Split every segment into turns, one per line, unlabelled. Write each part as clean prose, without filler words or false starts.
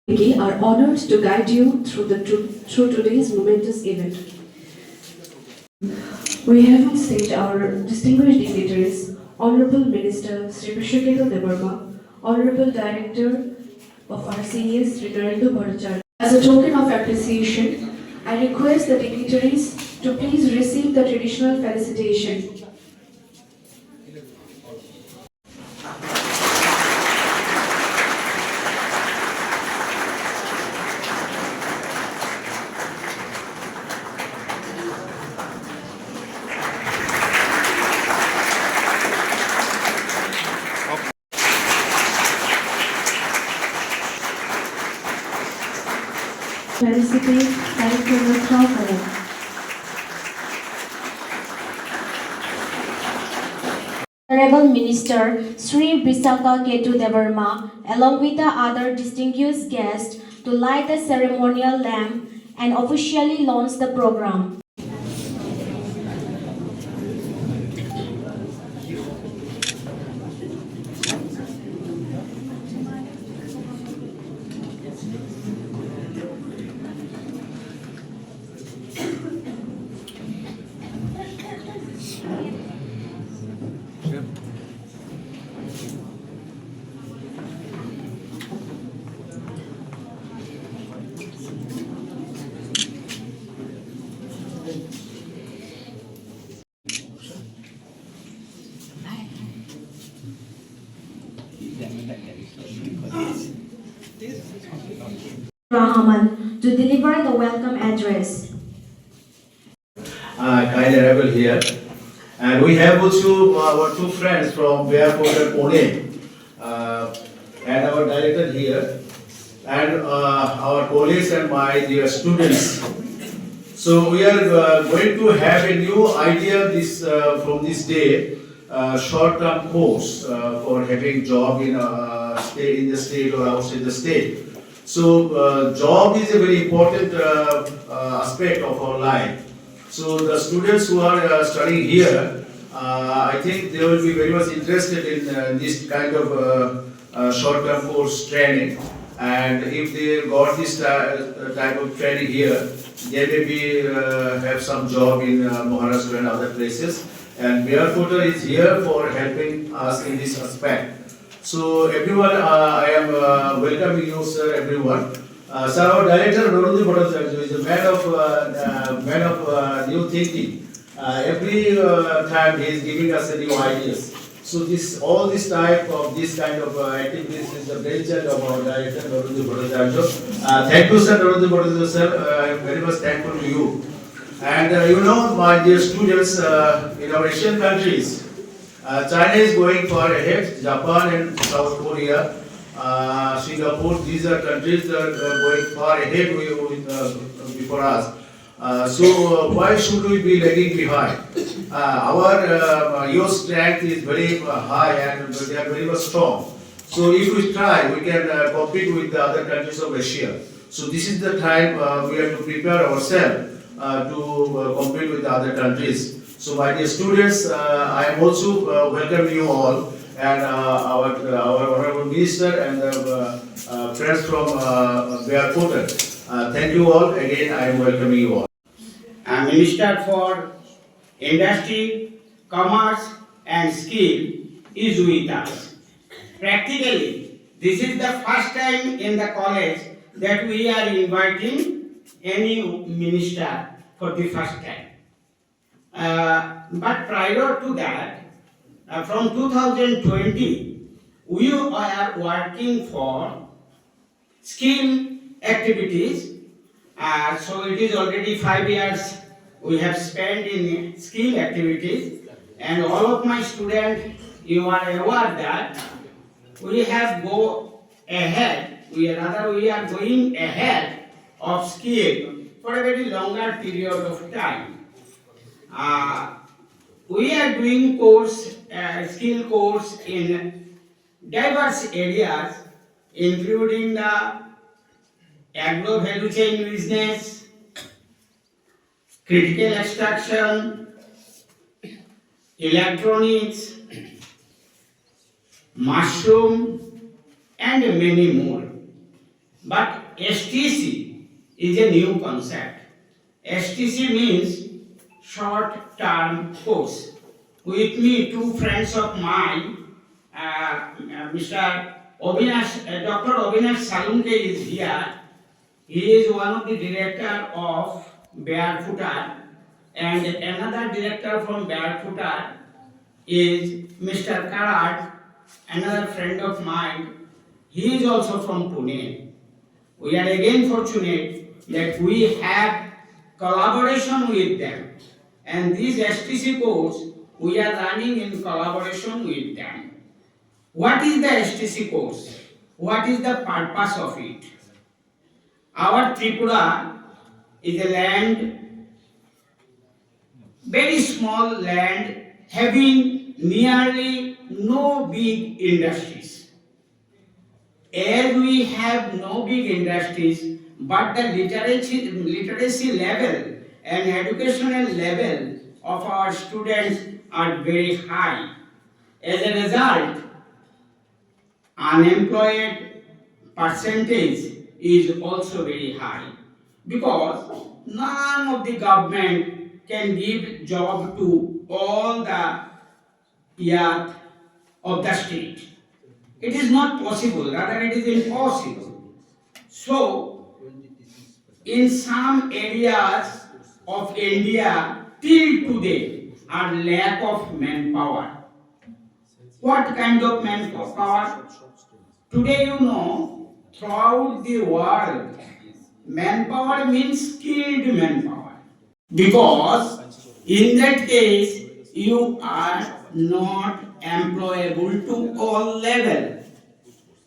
We are honored to guide you through today's momentous event. We have on stage our distinguished dignitaries, Honorable Minister Sri Vishwaketu Debarma, Honorable Director of RCES Sri Narendra Bhattacharya. As a token of appreciation, I request the dignitaries to please receive the traditional felicitation. Felicitate Director Rothaw.
Honorable Minister Sri Vishwaketu Debarma, along with the other distinguished guests, to light the ceremonial lamp and officially launch the program. Rahman to deliver the welcome address.
Kind arrival here, and we have also our two friends from Airport at Pune, and our director here, and our colleagues and my dear students. So we are going to have a new idea this from this day, short-term course for having job in in the state or outside the state. So job is a very important aspect of our life. So the students who are studying here, I think they will be very much interested in this kind of short-term course training. And if they got this type of training here, they maybe have some job in Maharashtra and other places. And Barefooters is here for helping us in this aspect. So everyone, I am welcoming you, sir, everyone. Sir, our director, Narendra Bhattacharya, is a man of new thinking. Every time he is giving us new ideas. So all this type of this kind of activities is the brainchild of our director, Narendra Bhattacharya. Thank you, sir, Narendra Bhattacharya, sir. I am very much thankful to you. And you know, my dear students, in our Asian countries, China is going far ahead, Japan and South Korea, Singapore, these are countries that are going far ahead before us. So why should we be lagging behind? Our your strength is very high and they are very much strong. So if we try, we can compete with the other countries of Asia. So this is the time we have to prepare ourselves to compete with the other countries. So my dear students, I am also welcoming you all and our honorable minister and friends from Barefooters. Thank you all. Again, I am welcoming you all.
Minister for Industry, Commerce and Skill is with us. Practically, this is the first time in the college that we are inviting any minister for the first time. But prior to that, from 2020, we are working for skill activities. So it is already 5 years we have spent in skill activities, and all of my students, you are aware that we have go ahead. We are going ahead of skill for a very longer period of time. We are doing skill course in diverse areas, including the agro value chain business, critical extraction, electronics, mushroom, and many more. But STC is a new concept. STC means short term course. With me, two friends of mine, Mr. Dr. Avinash Salunke is here. He is one of the director of Barefooter, and another director from Barefooter is Mr. Karat, another friend of mine. He is also from Pune. We are again fortunate that we have collaboration with them, and this STC course we are running in collaboration with them. What is the STC course? What is the purpose of it? Our Tripura is a land, very small land, having nearly no big industries. As we have no big industries, but the literacy level and educational level of our students are very high. As a result, unemployed percentage is also very high, because none of the government can give job to all the youth of the state. It is not possible, rather it is impossible. So, in some areas of India till today are lack of manpower. What kind of manpower? Today you know, throughout the world, manpower means skilled manpower. Because in that case, you are not employable to all level.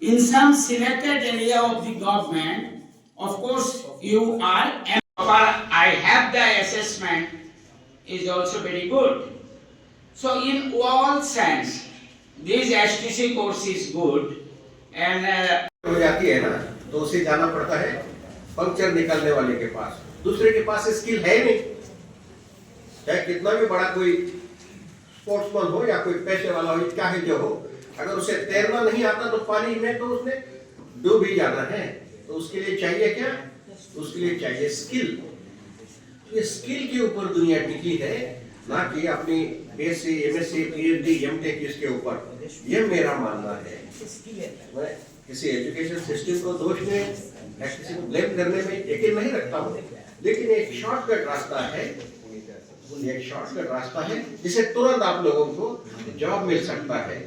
In some selected area of the government, of course, you are employable. I have the assessment is also very good. So in all sense, this STC course is good, and
हो जाती है ना, तो उसे जाना पड़ता है puncture निकालने वाले के पास। दूसरे के पास स्किल है नहीं, चाहे कितना भी बड़ा कोई स्पोर्ट्समैन हो या कोई पैसे वाला हो, चाहे जो हो, अगर उसे तैरना नहीं आता तो पानी में तो उसने डूब ही जाना है। तो उसके लिए चाहिए क्या? उसके लिए चाहिए स्किल। ये स्किल के ऊपर दुनिया टिकी है, ना कि अपनी BSc, MSc, PhD, MTech इसके ऊपर। ये मेरा मानना है। मैं किसी एजुकेशन सिस्टम को दोष में या किसी को ब्लेम करने में यकीन नहीं रखता हूँ, लेकिन एक शॉर्टकट रास्ता है, जिसे तुरंत आप लोगों को जॉब मिल सकता है।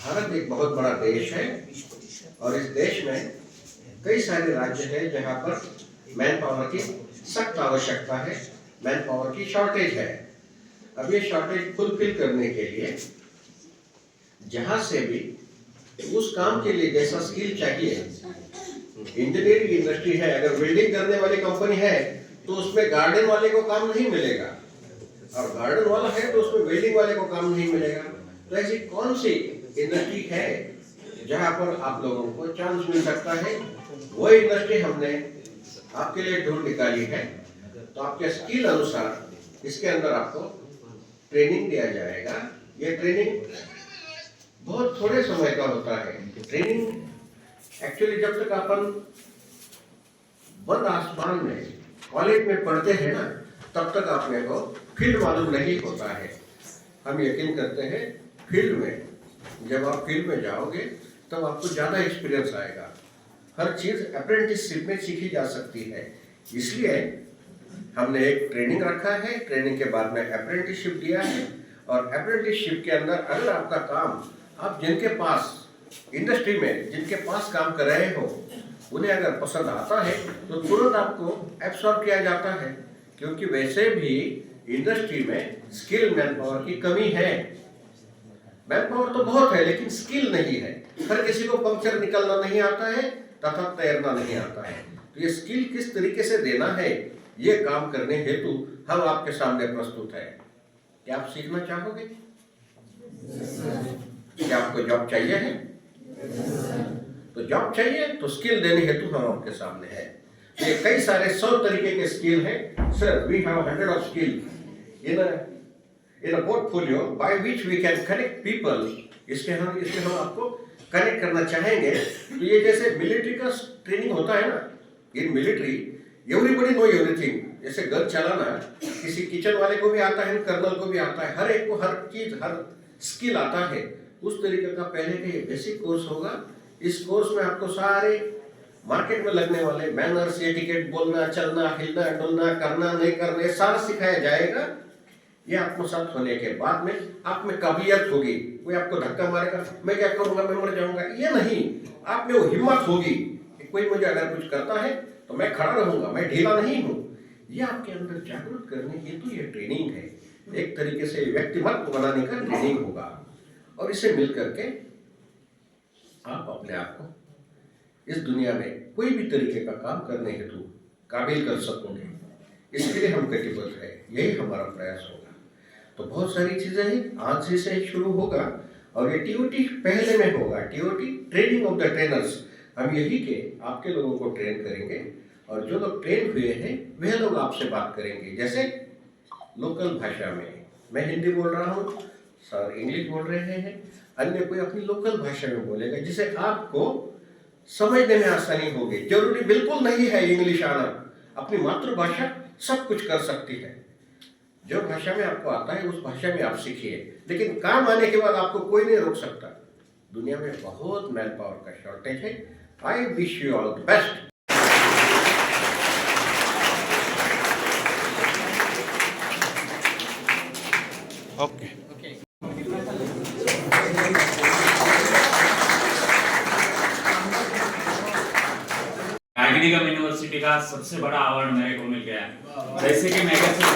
भारत एक बहुत बड़ा देश है और इस देश में कई सारे राज्य हैं जहाँ पर मैन पावर की सख्त आवश्यकता है, मैन पावर की शॉर्टेज है। अब ये शॉर्टेज फुलफिल करने के लिए जहाँ से भी उस काम के लिए जैसा स्किल चाहिए, इंजीनियरिंग इंडस्ट्री है, अगर बिल्डिंग करने वाली कंपनी है तो उसमें गार्डन वाले को काम नहीं मिलेगा, और गार्डन वाला है तो उसमें बिल्डिंग वाले को काम नहीं मिलेगा। तो ऐसी कौन सी इंडस्ट्री है जहां पर आप लोगों को चांस मिल सकता है? वो इंडस्ट्री हमने आपके लिए ढूंढ निकाली है। तो आपके स्किल अनुसार इसके अंदर आपको ट्रेनिंग दिया जाएगा। ये ट्रेनिंग बहुत थोड़े समय का होता है। ट्रेनिंग एक्चुअली जब तक अपन बंद आसमान में कॉलेज में पढ़ते हैं ना, तब तक अपने को फील्ड मालूम नहीं होता है। हम यकीन करते हैं फील्ड में, जब आप फील्ड में जाओगे तब आपको ज़्यादा एक्सपीरियंस आएगा। हर चीज़ अप्रेंटिसशिप में सीखी जा सकती है, इसलिए हमने एक ट्रेनिंग रखा है। ट्रेनिंग के बाद में अप्रेंटिसशिप दिया है, और अप्रेंटिसशिप के अंदर अगर आपका काम, आप जिनके पास इंडस्ट्री में जिनके पास काम कर रहे हो, उन्हें अगर पसंद आता है तो तुरंत आपको एब्सॉर्ब किया जाता है, क्योंकि वैसे भी इंडस्ट्री में स्किल मैन पावर की कमी है। मैन पावर तो बहुत है लेकिन स्किल नहीं है। हर किसी को पंक्चर निकालना नहीं आता है तथा तैरना नहीं आता है। तो ये स्किल किस तरीके से देना है, ये काम करने हेतु हम आपके सामने प्रस्तुत है। क्या आप सीखना चाहोगे? क्या आपको जॉब चाहिए है? तो जॉब चाहिए तो स्किल देने हेतु हम आपके सामने है। ये कई सारे 100 तरीके के स्किल हैं। Sir, we have 100 of skill in a portfolio by which we can connect people इसमें हम आपको कनेक्ट करना चाहेंगे। तो ये जैसे मिलिट्री का ट्रेनिंग होता है ना, in military everybody know everything. जैसे गन चलाना किसी किचन वाले को भी आता है, कर्नल को भी आता है, हर एक को हर चीज हर स्किल आता है। उस तरीके का पहले का ये बेसिक कोर्स होगा। इस कोर्स में आपको सारे मार्केट में लगने वाले मैनर्स, एटिकेट, बोलना, चलना, हिलना, डुलना, करना, नहीं करना, ये सारा सिखाया जाएगा। ये आत्मसात होने के बाद में आप में काबिलियत होगी। कोई आपको धक्का मारेगा, मैं क्या करूंगा, मैं मर जाऊंगा, ये नहीं। आप में वो हिम्मत होगी कि कोई मुझे अगर कुछ करता है तो मैं खड़ा रहूंगा, मैं ढीला नहीं हूं। ये आपके अंदर जागरूक करने हेतु ये ट्रेनिंग है। एक तरीके से व्यक्तिमत्व बनाने का ट्रेनिंग होगा। और इसे मिल करके आप अपने आप को इस दुनिया में कोई भी तरीके का काम करने हेतु काबिल कर सकोगे। इसके लिए हम कटिबद्ध है, यही हमारा प्रयास होगा। तो बहुत सारी चीजें हैं, आज से शुरू होगा। और ये टीओटी पहले में होगा, TOT training of the trainers. हम यही के आपके लोगों को ट्रेन करेंगे और जो लोग ट्रेन हुए हैं वह लोग आपसे बात करेंगे। जैसे लोकल भाषा में, मैं हिंदी बोल रहा हूँ, सर इंग्लिश बोल रहे हैं, अन्य कोई अपनी लोकल भाषा में बोलेगा जिसे आपको समझने में आसानी होगी। जरूरी बिल्कुल नहीं है इंग्लिश आना, अपनी मातृभाषा सब कुछ कर सकती है। जो भाषा में आपको आता है उस भाषा में आप सीखिए, लेकिन काम आने के बाद आपको कोई नहीं रोक सकता। दुनिया में बहुत मैन पावर का शॉर्टेज है। I wish you all the best.
Okay.
मैग्निगम यूनिवर्सिटी का सबसे बड़ा अवार्ड मेरे को मिल गया है। जैसे कि मैगजीन,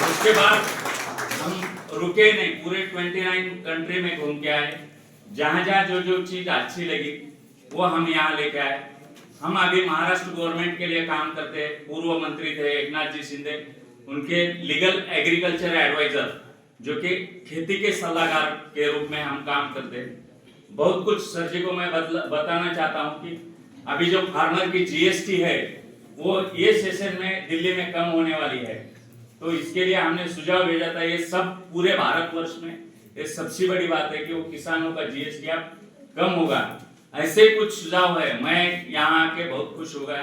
उसके बाद हम रुके नहीं, पूरे 29 कंट्री में घूम के आए। जहाँ जहाँ जो जो चीज अच्छी लगी वो हम यहाँ लेके आए। हम अभी महाराष्ट्र गवर्नमेंट के लिए काम करते हैं। पूर्व मंत्री थे एकनाथ जी शिंदे, उनके लीगल एग्रीकल्चर एडवाइजर, जो कि खेती के सलाहकार के रूप में हम काम करते हैं। बहुत कुछ सर जी को मैं बताना चाहता हूँ कि अभी जो फार्मर की जीएसटी है वो ये सेशन में दिल्ली में कम होने वाली है। तो इसके लिए हमने सुझाव भेजा था। ये सब पूरे भारतवर्ष में ये सबसे बड़ी बात है कि वो किसानों का जीएसटी अब कम होगा। ऐसे कुछ सुझाव है। मैं यहाँ आके बहुत खुश हो गया।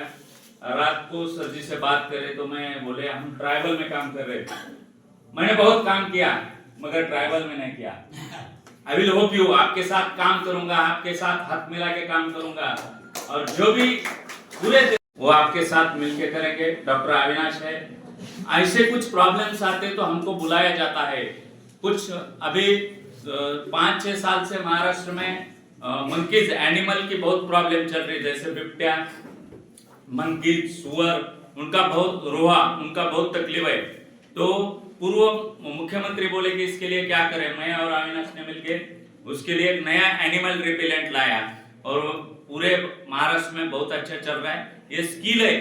रात को सर जी से बात करे तो मैं बोले हम ट्राइबल में काम कर रहे थे। मैंने बहुत काम किया मगर ट्राइबल में नहीं किया। आई विल होप यू, आपके साथ काम करूंगा, आपके साथ हाथ मिला के काम करूंगा और जो भी पूरे वो आपके साथ मिलके करेंगे। डॉक्टर अविनाश है। ऐसे कुछ प्रॉब्लम्स आते तो हमको बुलाया जाता है। कुछ अभी 5-6 साल से महाराष्ट्र में मंकीज एनिमल की बहुत प्रॉब्लम चल रही है। जैसे बिबट्या, मंकीज, सुअर, उनका बहुत रोहा, उनका बहुत तकलीफ है। तो पूर्व मुख्यमंत्री बोले कि इसके लिए क्या करें। मैं और अविनाश ने मिलके उसके लिए एक नया एनिमल रिपेलेंट लाया और पूरे महाराष्ट्र में बहुत अच्छा चल रहा है। ये स्किल है,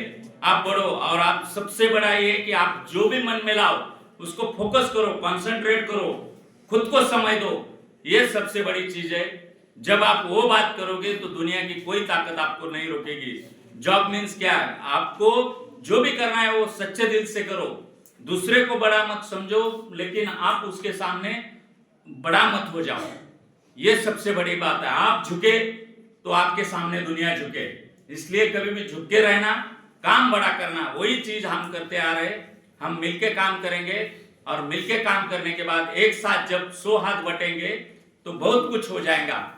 आप बढ़ो। और आप सबसे बड़ा ये कि आप जो भी मन में लाओ उसको फोकस करो, कंसंट्रेट करो, खुद को समय दो। ये सबसे बड़ी चीज है। जब आप वो बात करोगे तो दुनिया की कोई ताकत आपको नहीं रोकेगी। जॉब मीन्स क्या है, आपको जो भी करना है वो सच्चे दिल से करो। दूसरे को बड़ा मत समझो, लेकिन आप उसके सामने बड़ा मत हो जाओ। ये सबसे बड़ी बात है। आप झुके तो आपके सामने दुनिया झुके। इसलिए कभी भी झुक के रहना, काम बड़ा करना, वही चीज हम करते आ रहे। हम मिलके काम करेंगे और मिलके काम करने के बाद एक साथ जब 100 हाथ बटेंगे तो बहुत कुछ हो जाएगा।